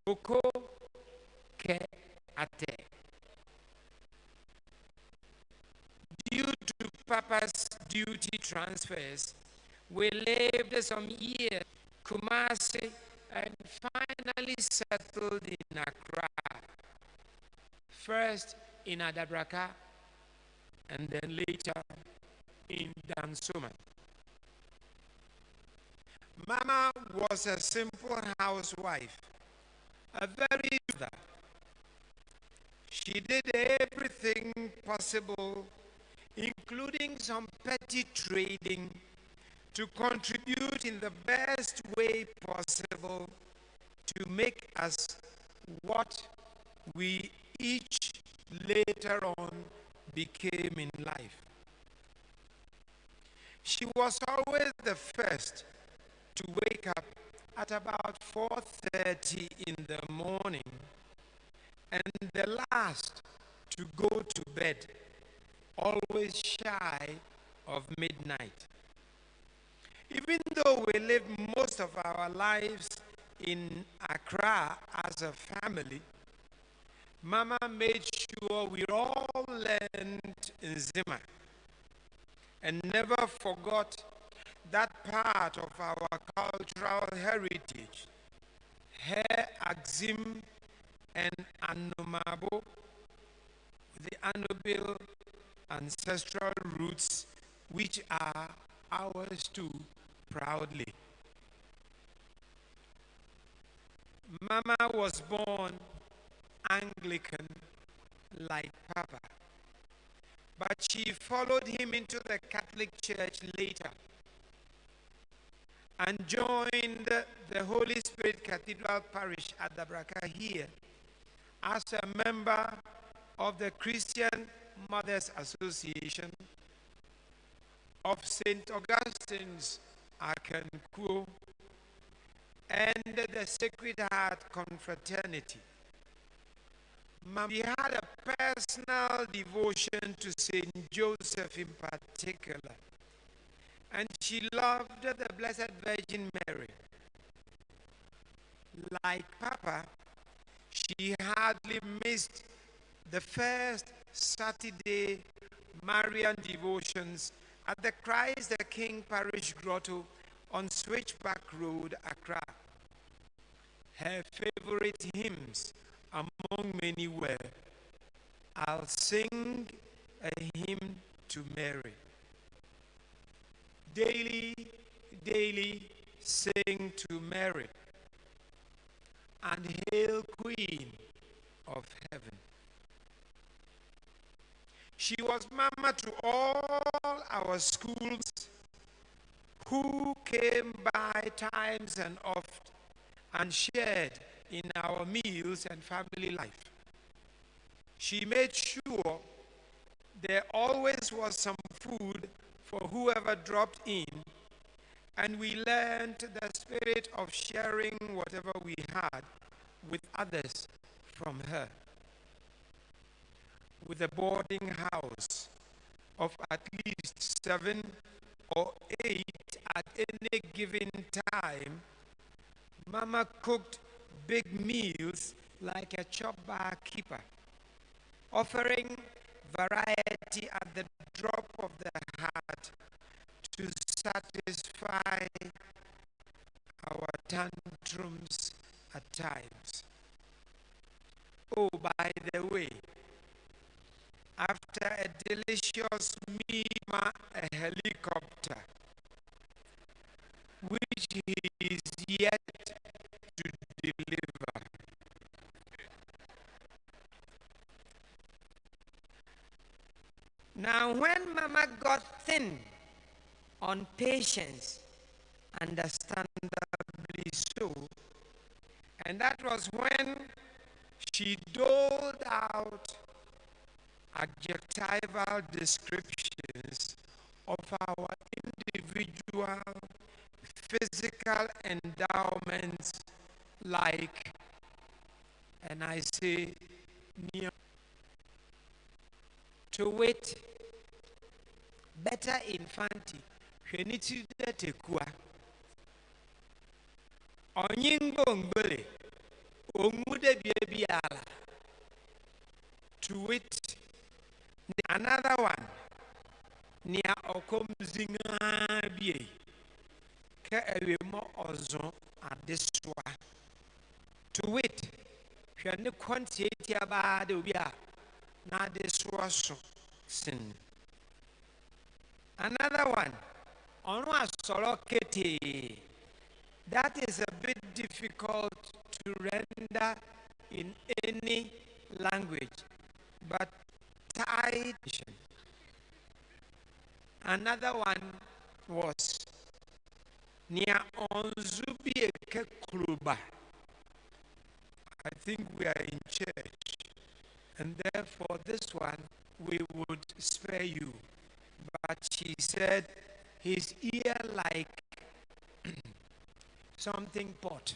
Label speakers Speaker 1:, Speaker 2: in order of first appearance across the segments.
Speaker 1: Oko ke ate. Due to Papa's duty transfers, we lived some years in Kumasi and finally settled in Accra. First in Adabraka and then later in Dansoman. Mama was a simple housewife, a very mother. She did everything possible, including some petty trading, to contribute in the best way possible to make us what we each later on became in life. She was always the first to wake up at about 4:30 in the morning and the last to go to bed, always shy of midnight. Even though we lived most of our lives in Accra as a family, Mama made sure we all learned Nzima and never forgot that part of our cultural heritage, her Axim and Anomabo, the Anobil ancestral roots, which are ours too, proudly. Mama was born Anglican like Papa, but she followed him into the Catholic Church later and joined the Holy Spirit Cathedral Parish at Dabraka here as a member of the Christian Mothers Association of St. Augustine's Akankuo and the Sacred Heart Confraternity. She had a personal devotion to St. Joseph in particular, and she loved the Blessed Virgin Mary. Like Papa, she hardly missed the first Saturday Marian devotions at the Christ the King Parish Grotto on Switchback Road, Accra. Her favorite hymns, among many, were "I'll Sing a Hymn to Mary," "Daily, Daily Sing to Mary," and "Hail Queen of Heaven." She was Mama to all our schools who came by times and oft and shared in our meals and family life. She made sure there always was some food for whoever dropped in, and we learned the spirit of sharing whatever we had with others from her. With a boarding house of at least 7 or 8 at any given time, Mama cooked big meals like a chop bar keeper, offering variety at the drop of the hat to satisfy our tantrums at times. Oh, by the way, after a delicious meal, a helicopter, which he is yet to deliver. Now, when Mama got thin on patience, understandably so, and that was when she doled out adjectival descriptions of our individual physical endowments, like, and I say, to wit, better infanti, hweniti de tekua, onyingo ngbele, Ongude biala. To it. Another one. Nia okom zinga bie. Ke ewe mo ozon adeswa. To it. Hwene kwantie tia ba de obi a na adeswa so sin. Another one. Onu asoro kete. That is a bit difficult to render in any language, but tight. Another one was near Onzubi Kekruba. I think we are in church, and therefore this one we would spare you. But she said his ear like something pot.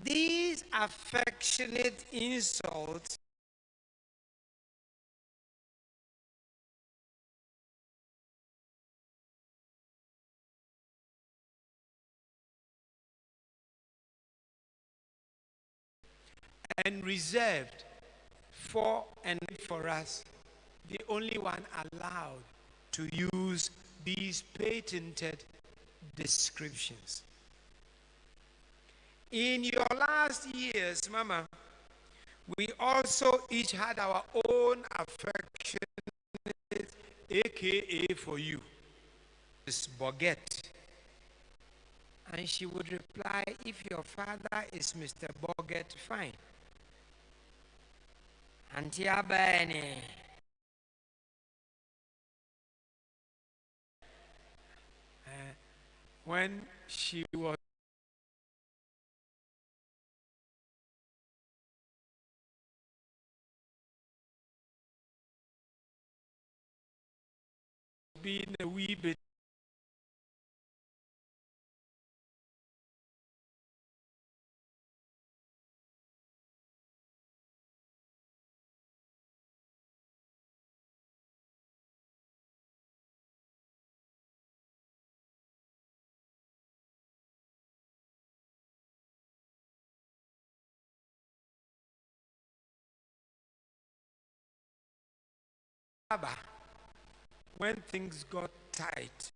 Speaker 1: These affectionate insults and reserved for and for us, the only one allowed to use these patented descriptions. In your last years, Mama, we also each had our own affectionate AKA for you. Miss Boget. And she would reply, if your father is Mr. Boget, fine. Auntie Abane. When she was being a wee bit when things got tight,